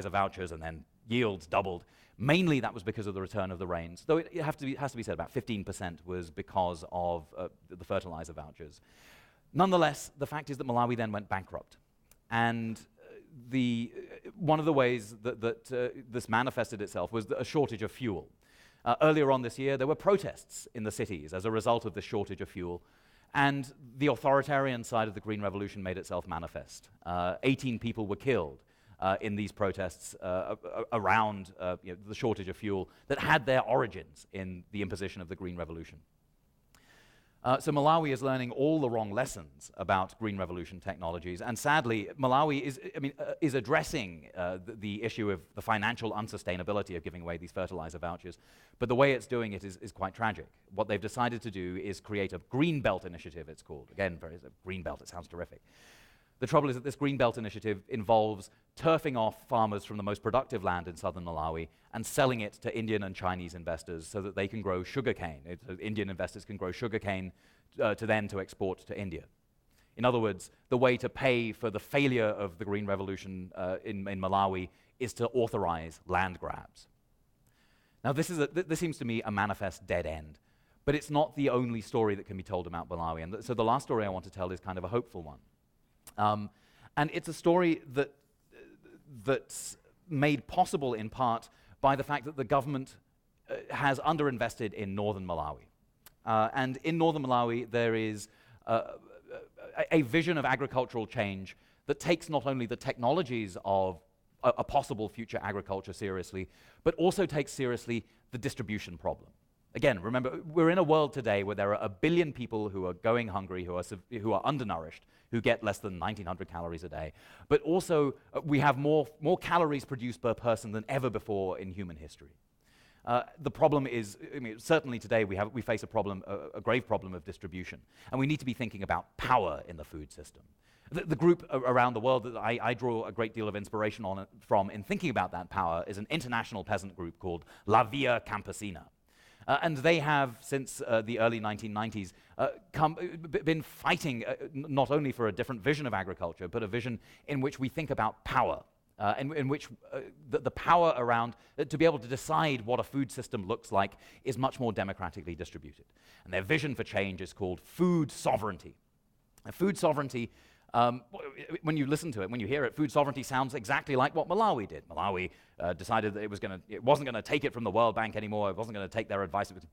vouchers, and then yields doubled. Mainly that was because of the return of the rains, though it has to be said about 15% was because of the fertilizer vouchers. Nonetheless, the fact is that Malawi then went bankrupt. And one of the ways that this manifested itself was a shortage of fuel. Earlier on this year, there were protests in the cities as a result of the shortage of fuel, and the authoritarian side of the Green Revolution made itself manifest. 18 people were killed in these protests around the shortage of fuel that had their origins in the imposition of the Green Revolution. So Malawi is learning all the wrong lessons about Green Revolution technologies, and sadly, Malawi is addressing the issue of the financial unsustainability of giving away these fertilizer vouchers, but the way it's doing it is quite tragic. What they've decided to do is create a Green Belt initiative, it's called. Again, Green Belt, it sounds terrific. The trouble is that this Green Belt initiative involves turfing off farmers from the most productive land in southern Malawi and selling it to Indian and Chinese investors so that they can grow sugarcane. Indian investors can grow sugarcane to export to India. In other words, the way to pay for the failure of the Green Revolution in Malawi is to authorize land grabs. Now, this seems to me a manifest dead end, but it's not the only story that can be told about Malawi. And so the last story I want to tell is kind of a hopeful one. And it's a story that's made possible in part by the fact that the government has underinvested in northern Malawi. And in northern Malawi, there is a vision of agricultural change that takes not only the technologies of a possible future agriculture seriously, but also takes seriously the distribution problem. Again, remember, we're in a world today where there are 1 billion people who are going hungry, who are undernourished, who get less than 1,900 calories a day. But also, we have more calories produced per person than ever before in human history. The problem is, certainly today we face a grave problem of distribution, and we need to be thinking about power in the food system. The group around the world that I draw a great deal of inspiration from in thinking about that power is an international peasant group called La Via Campesina. And they have, since the early 1990s, been fighting not only for a different vision of agriculture, but a vision in which we think about power, in which the power around to be able to decide what a food system looks like is much more democratically distributed. And their vision for change is called food sovereignty. And food sovereignty, when you listen to it, when you hear it, food sovereignty sounds exactly like what Malawi did. Malawi decided that it wasn't going to take it from the World Bank anymore. It wasn't going to take their advice. It was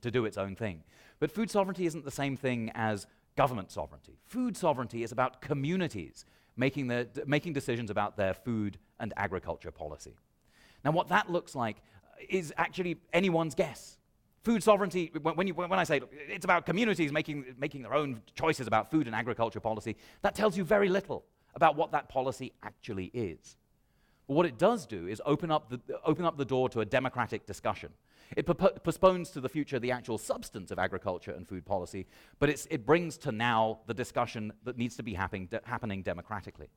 to do its own thing. But food sovereignty isn't the same thing as government sovereignty. Food sovereignty is about communities making decisions about their food and agriculture policy. Now, what that looks like is actually anyone's guess. Food sovereignty, when I say it's about communities making their own choices about food and agriculture policy, that tells you very little about what that policy actually is. But what it does do is open up the door to a democratic discussion. It postpones to the future the actual substance of agriculture and food policy, but it brings to now the discussion that needs to be happening democratically.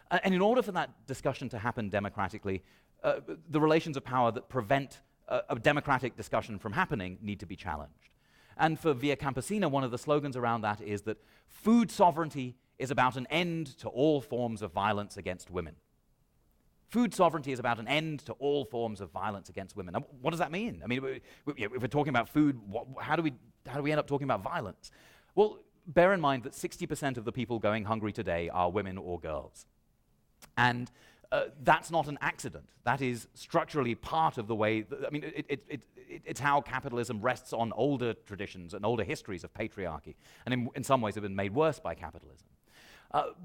And in order for that discussion to happen democratically, the relations of power that prevent a democratic discussion from happening need to be challenged. And for Via Campesina, one of the slogans around that is that food sovereignty is about an end to all forms of violence against women. Food sovereignty is about an end to all forms of violence against women. Now, what does that mean? I mean, if we're talking about food, how do we end up talking about violence? Well, bear in mind that 60% of the people going hungry today are women or girls. And that's not an accident. That is structurally part of the way, it's how capitalism rests on older traditions and older histories of patriarchy, and in some ways have been made worse by capitalism.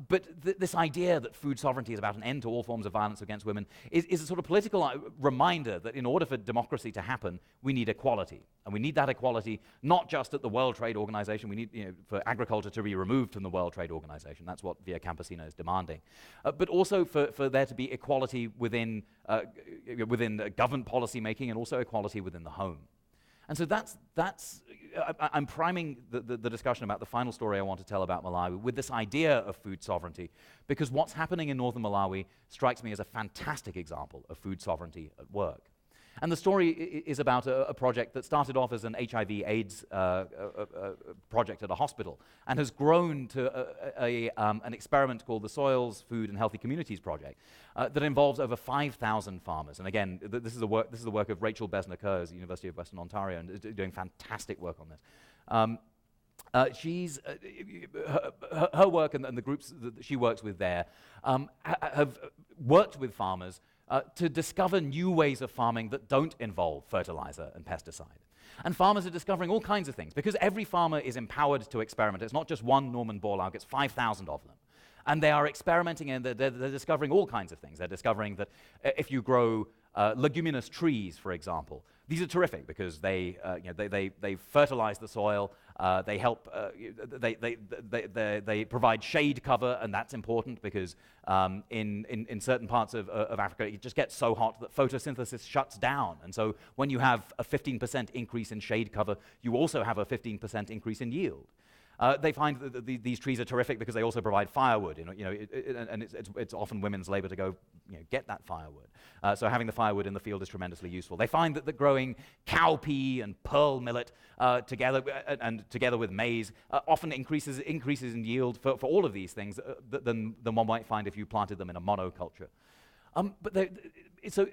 But this idea that food sovereignty is about an end to all forms of violence against women is a sort of political reminder that in order for democracy to happen, we need equality. And we need that equality not just at the World Trade Organization. We need for agriculture to be removed from the World Trade Organization. That's what Via Campesina is demanding. But also for there to be equality within government policy making and also equality within the home. And so I'm priming the discussion about the final story I want to tell about Malawi with this idea of food sovereignty, because what's happening in northern Malawi strikes me as a fantastic example of food sovereignty at work. And the story is about a project that started off as an HIV/AIDS project at a hospital and has grown to an experiment called the Soils, Food and Healthy Communities Project that involves over 5,000 farmers. And again, this is the work of Rachel Besner-Kerr at the University of Western Ontario, and is doing fantastic work on this. Her work and the groups that she works with there have worked with farmers to discover new ways of farming that don't involve fertilizer and pesticide. And farmers are discovering all kinds of things, because every farmer is empowered to experiment. It's not just one Norman Borlaug, it's 5,000 of them. And they are experimenting, and they're discovering all kinds of things. They're discovering that if you grow leguminous trees, for example, these are terrific because they fertilize the soil. They help. They provide shade cover, and that's important because in certain parts of Africa, it just gets so hot that photosynthesis shuts down. And so, when you have a 15% increase in shade cover, you also have a 15% increase in yield. They find that these trees are terrific because they also provide firewood, and it's often women's labor to go get that firewood. So having the firewood in the field is tremendously useful. They find that growing cowpea and pearl millet together with maize often increases in yield for all of these things than one might find if you planted them in a monoculture. So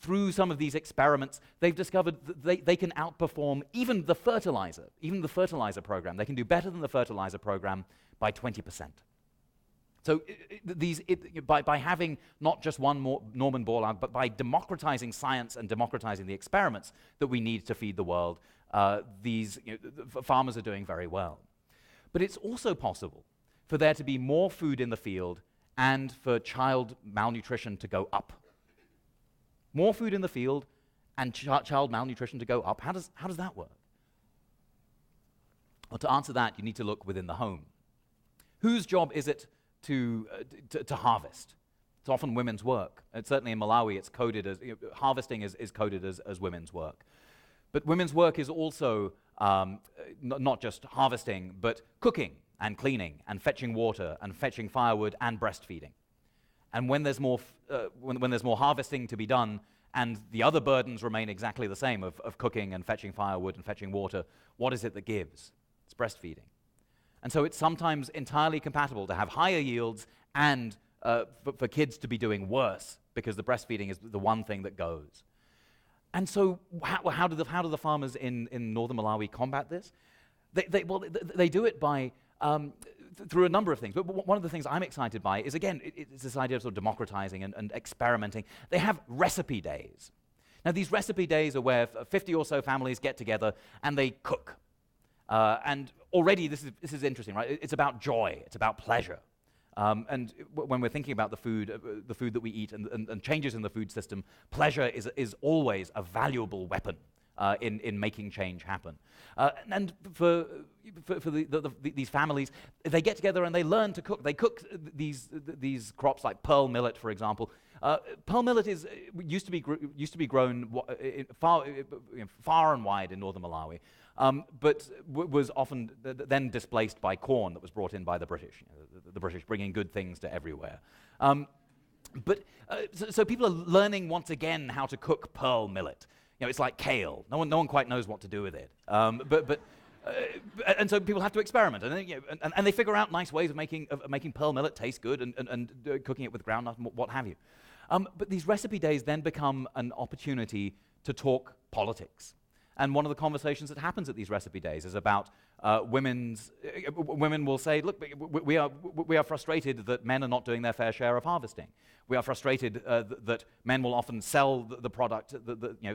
through some of these experiments, they've discovered that they can outperform even the fertilizer program. They can do better than the fertilizer program by 20%. So by having not just one more Norman Borlaug, but by democratizing science and democratizing the experiments that we need to feed the world, farmers are doing very well. But it's also possible for there to be more food in the field and for child malnutrition to go up. More food in the field and child malnutrition to go up. How does that work? Well, to answer that, you need to look within the home. Whose job is it to harvest? It's often women's work. And certainly in Malawi, it's coded as harvesting is coded as women's work. But women's work is also not just harvesting, but cooking and cleaning and fetching water and fetching firewood and breastfeeding. And when there's more harvesting to be done, and the other burdens remain exactly the same of cooking and fetching firewood and fetching water, what is it that gives? It's breastfeeding. And so it's sometimes entirely compatible to have higher yields and for kids to be doing worse because the breastfeeding is the one thing that goes. And so how do the farmers in northern Malawi combat this? They do it by through a number of things. But one of the things I'm excited by is, again, it's this idea of sort of democratizing and experimenting. They have recipe days. Now, these recipe days are where 50 or so families get together and they cook. And already this is interesting, right? It's about joy. It's about pleasure. And when we're thinking about the food that we eat and changes in the food system, pleasure is always a valuable weapon in making change happen. And for these families, they get together and they learn to cook. They cook these crops like pearl millet, for example. Pearl millet used to be grown far and wide in northern Malawi, but was often then displaced by corn that was brought in by the British. The British bringing good things to everywhere. So people are learning once again how to cook pearl millet. It's like kale. No one quite knows what to do with it. And so people have to experiment, and they figure out nice ways of making pearl millet taste good and cooking it with groundnut and what have you. But these recipe days then become an opportunity to talk politics. And one of the conversations that happens at these recipe days is about women will say, look, we are frustrated that men are not doing their fair share of harvesting. We are frustrated that men will often sell the product,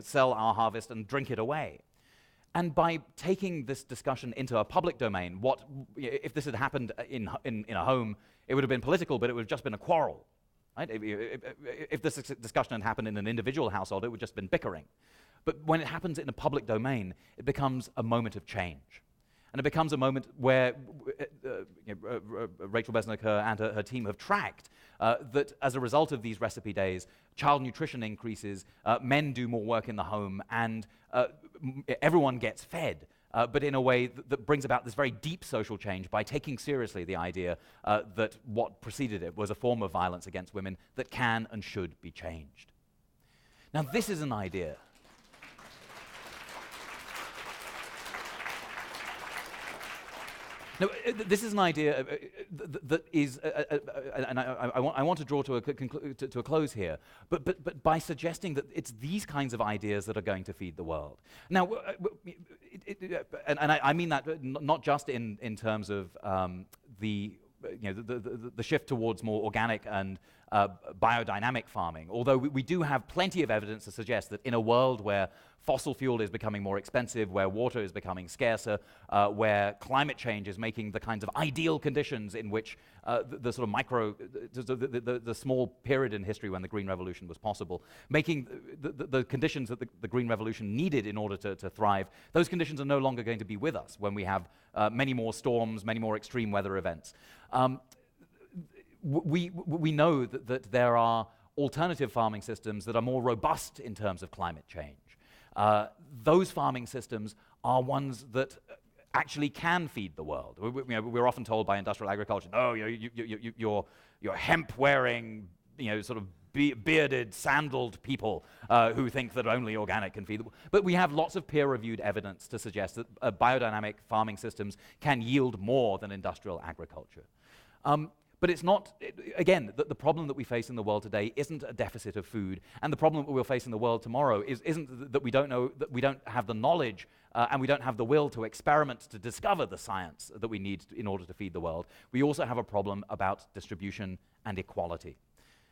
sell our harvest and drink it away. And by taking this discussion into a public domain, if this had happened in a home, it would have been political, but it would have just been a quarrel. Right? If this discussion had happened in an individual household, it would have just been bickering. But when it happens in a public domain, it becomes a moment of change. And it becomes a moment where Rachel Besner-Kerr and her team have tracked that as a result of these recipe days, child nutrition increases, men do more work in the home, and everyone gets fed, but in a way that brings about this very deep social change by taking seriously the idea that what preceded it was a form of violence against women that can and should be changed. Now, this is an idea No, this is an idea that is, and I want to draw to a close here, but by suggesting that it's these kinds of ideas that are going to feed the world. Now, and I mean that not just in terms of the shift towards more organic and biodynamic farming, although we do have plenty of evidence to suggest that in a world where fossil fuel is becoming more expensive, where water is becoming scarcer, where climate change is making the kinds of ideal conditions in which the sort of the small period in history when the Green Revolution was possible, making the conditions that the Green Revolution needed in order to thrive, those conditions are no longer going to be with us when we have many more storms, many more extreme weather events. We know that there are alternative farming systems that are more robust in terms of climate change. Those farming systems are ones that actually can feed the world. We're often told by industrial agriculture, no, you're hemp-wearing, sort of bearded, sandaled people who think that only organic can feed the world. But we have lots of peer-reviewed evidence to suggest that biodynamic farming systems can yield more than industrial agriculture. But it's not, again, the problem that we face in the world today isn't a deficit of food, and the problem that we'll face in the world tomorrow isn't that we don't know, that we don't have the knowledge and we don't have the will to experiment to discover the science that we need in order to feed the world. We also have a problem about distribution and equality.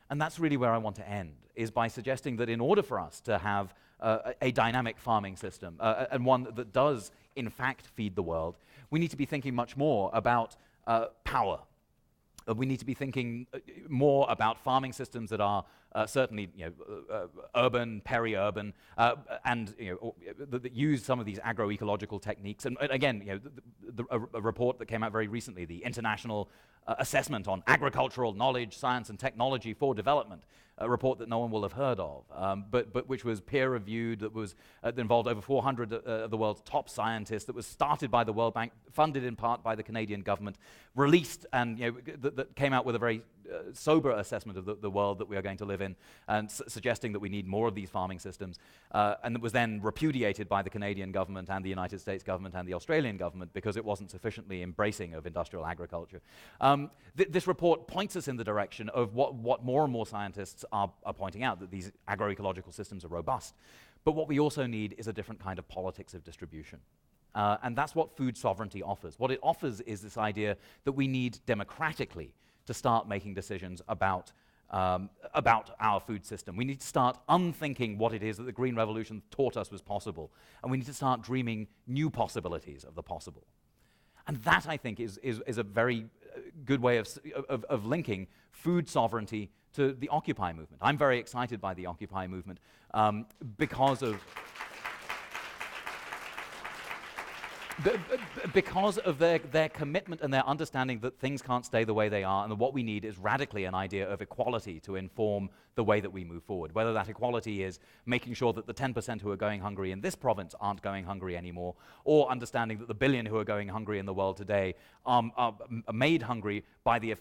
And that's really where I want to end, is by suggesting that in order for us to have a dynamic farming system, and one that does, in fact, feed the world, we need to be thinking much more about power. We need to be thinking more about farming systems that are certainly, urban, peri-urban, and that use some of these agroecological techniques. And again, a report that came out very recently, the International Assessment on Agricultural Knowledge, Science, and Technology for Development, a report that no one will have heard of, but which was peer-reviewed, that involved over 400 of the world's top scientists, that was started by the World Bank, funded in part by the Canadian government, released, and that came out with a very sober assessment of the world that we are going to live in, and suggesting that we need more of these farming systems, and that was then repudiated by the Canadian government and the United States government and the Australian government because it wasn't sufficiently embracing of industrial agriculture. This report points us in the direction of what more and more scientists are pointing out, that these agroecological systems are robust. But what we also need is a different kind of politics of distribution. And that's what food sovereignty offers. What it offers is this idea that we need democratically to start making decisions about our food system. We need to start unthinking what it is that the Green Revolution taught us was possible. And we need to start dreaming new possibilities of the possible. And that, I think, is a very good way of linking food sovereignty to the Occupy movement. I'm very excited by the Occupy movement because of their commitment and their understanding that things can't stay the way they are, and that what we need is radically an idea of equality to inform the way that we move forward. Whether that equality is making sure that the 10% who are going hungry in this province aren't going hungry anymore, or understanding that the billion who are going hungry in the world today are made hungry by the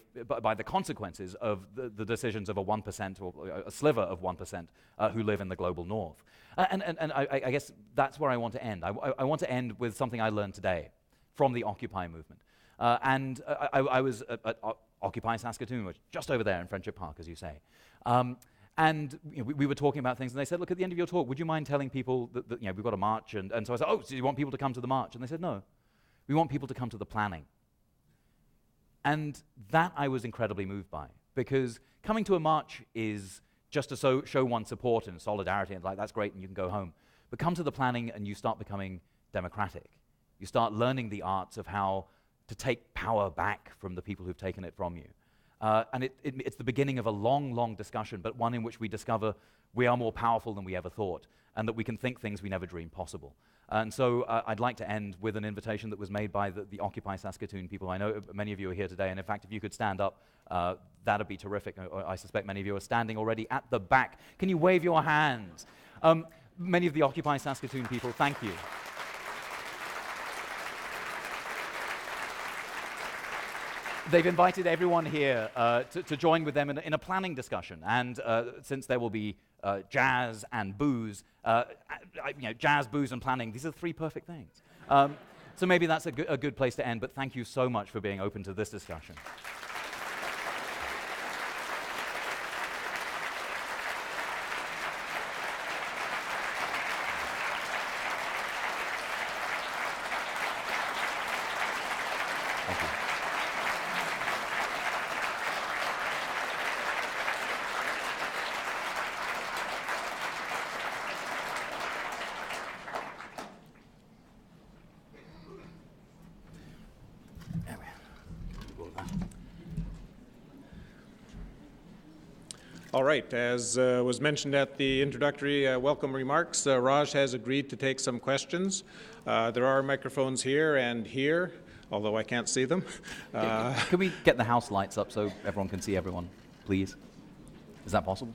consequences of the decisions of a 1% or a sliver of 1% who live in the global north. And I guess that's where I want to end. I want to end with something I learned today from the Occupy movement. I was at Occupy Saskatoon, which is just over there in Friendship Park, as you say. And we were talking about things, and they said, look, at the end of your talk, would you mind telling people that we've got a march? And so I said, oh, so you want people to come to the march? And they said, no, we want people to come to the planning. And that I was incredibly moved by, because coming to a march is just to show one's support and solidarity, and that's great, and you can go home. But come to the planning, and you start becoming democratic. You start learning the arts of how to take power back from the people who've taken it from you. And it's the beginning of a long, long discussion, but one in which we discover we are more powerful than we ever thought, and that we can think things we never dreamed possible. And so I'd like to end with an invitation that was made by the Occupy Saskatoon people. I know many of you are here today, and in fact, if you could stand up, that'd be terrific. I suspect many of you are standing already at the back. Can you wave your hands? Many of the Occupy Saskatoon people, thank you. They've invited everyone here to join with them in a planning discussion. And since there will be jazz and booze, jazz, booze, and planning, these are three perfect things. So maybe that's a good place to end, but thank you so much for being open to this discussion. Thank you. All right, as was mentioned at the introductory welcome remarks, Raj has agreed to take some questions. There are microphones here and here, although I can't see them. Can we get the house lights up so everyone can see everyone, please? Is that possible?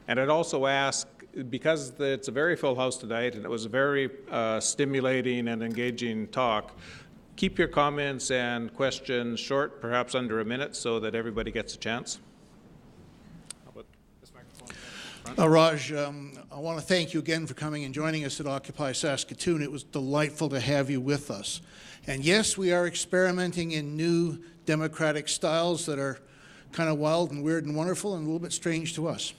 And I'd also ask, because it's a very full house tonight and it was a very stimulating and engaging talk, keep your comments and questions short, perhaps under a minute, so that everybody gets a chance. Raj, I want to thank you again for coming and joining us at Occupy Saskatoon. It was delightful to have you with us. And yes, we are experimenting in new democratic styles that are kind of wild and weird and wonderful and a little bit strange to us.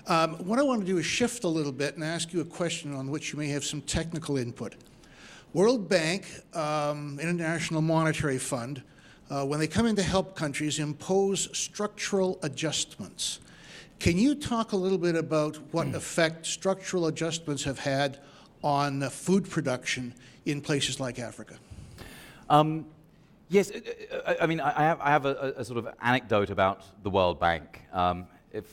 What I want to do is shift a little bit and ask you a question on which you may have some technical input. World Bank, International Monetary Fund, when they come in to help countries, impose structural adjustments. Can you talk a little bit about what effect structural adjustments have had on food production in places like Africa? Yes, I mean, I have a sort of anecdote about the World Bank. If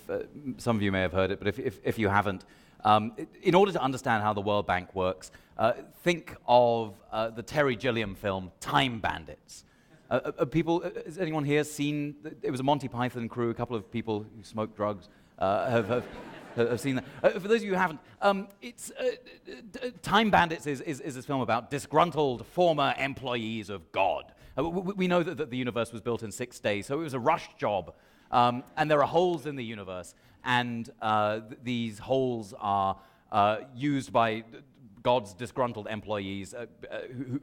some of you may have heard it, but if you haven't, in order to understand how the World Bank works, think of the Terry Gilliam film Time Bandits. Has anyone here seen? It was a Monty Python crew. A couple of people who smoke drugs have seen that. For those of you who haven't, Time Bandits is this film about disgruntled former employees of God. We know that the universe was built in 6 days, so it was a rushed job, and there are holes in the universe, and these holes are used by God's disgruntled employees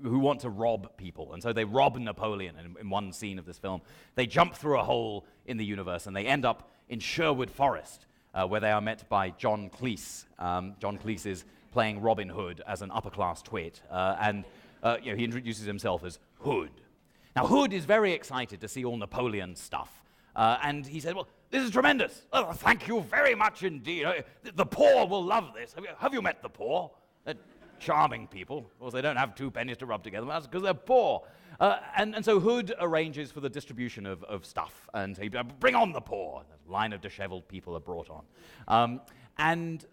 who want to rob people. And so they rob Napoleon in one scene of this film. They jump through a hole in the universe and they end up in Sherwood Forest, where they are met by John Cleese. John Cleese is playing Robin Hood as an upper-class twit, and he introduces himself as Hood. Now, Hood is very excited to see all Napoleon stuff, and he said, well, this is tremendous. Oh, thank you very much indeed. The poor will love this. Have you met the poor? They're charming people. Of course, they don't have 2 pennies to rub together. That's because they're poor. And so Hood arranges for the distribution of stuff. And he bring on the poor. A line of disheveled people are brought on. And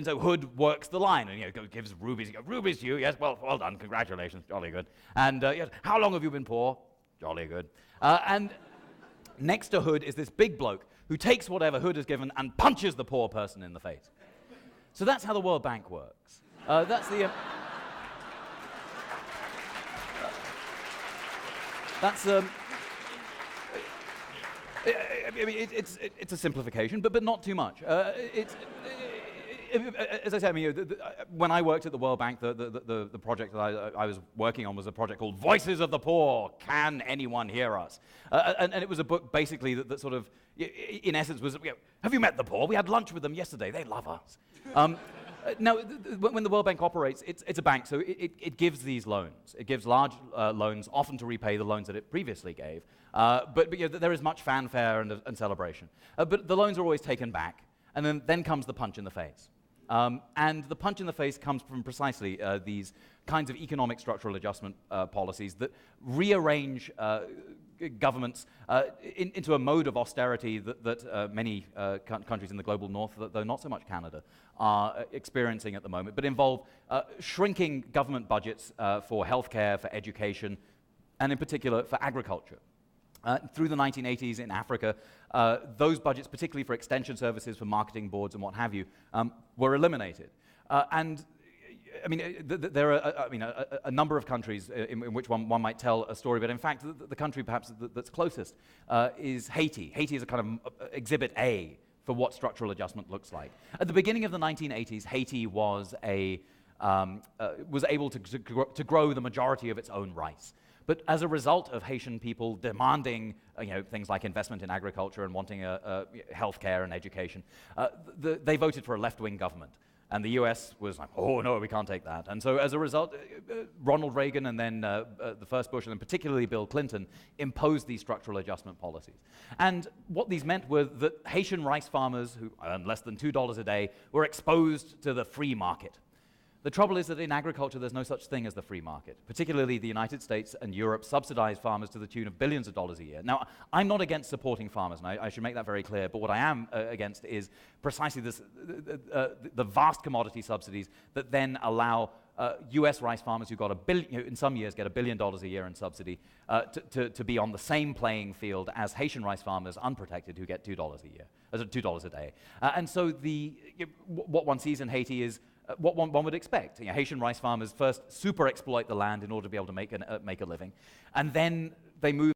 so Hood works the line and gives rubies. Rubies to you, yes, well done, congratulations, jolly good. And yes, how long have you been poor? Jolly good. And next to Hood is this big bloke who takes whatever Hood has given and punches the poor person in the face. So that's how the World Bank works. That's the. I mean, it's a simplification, but not too much. As I said, when I worked at the World Bank, the project that I was working on was a project called Voices of the Poor. Can anyone hear us? And it was a book basically that sort of, in essence, was, have you met the poor? We had lunch with them yesterday. They love us. Now, when the World Bank operates, it's a bank, so it gives these loans. It gives large loans, often to repay the loans that it previously gave. But there is much fanfare and celebration. But the loans are always taken back, and then comes the punch in the face. And the punch in the face comes from precisely these kinds of economic structural adjustment policies that rearrange governments into a mode of austerity that many countries in the global north, though not so much Canada, are experiencing at the moment, but involve shrinking government budgets for healthcare, for education, and in particular for agriculture. Through the 1980s in Africa, those budgets, particularly for extension services, for marketing boards and what have you, were eliminated. There are a number of countries in which one might tell a story, but in fact, the country perhaps that's closest is Haiti. Haiti is a kind of exhibit A for what structural adjustment looks like. At the beginning of the 1980s, Haiti was a was able to grow the majority of its own rice. But as a result of Haitian people demanding things like investment in agriculture and wanting health care and education, they voted for a left-wing government. And the US was like, oh, no, we can't take that. And so as a result, Ronald Reagan and then the first Bush, and then particularly Bill Clinton, imposed these structural adjustment policies. And what these meant were that Haitian rice farmers who earned less than $2 a day were exposed to the free market. The trouble is that in agriculture, there's no such thing as the free market. Particularly the United States and Europe subsidize farmers to the tune of billions of dollars a year. Now, I'm not against supporting farmers, and I should make that very clear, but what I am against is precisely this, the vast commodity subsidies that then allow US rice farmers who got in some years get $1 billion a year in subsidy to be on the same playing field as Haitian rice farmers, unprotected, who get $2 a year, $2 a day. And so what one sees in Haiti is what one would expect. Haitian rice farmers first super exploit the land in order to be able to make a living, and then they move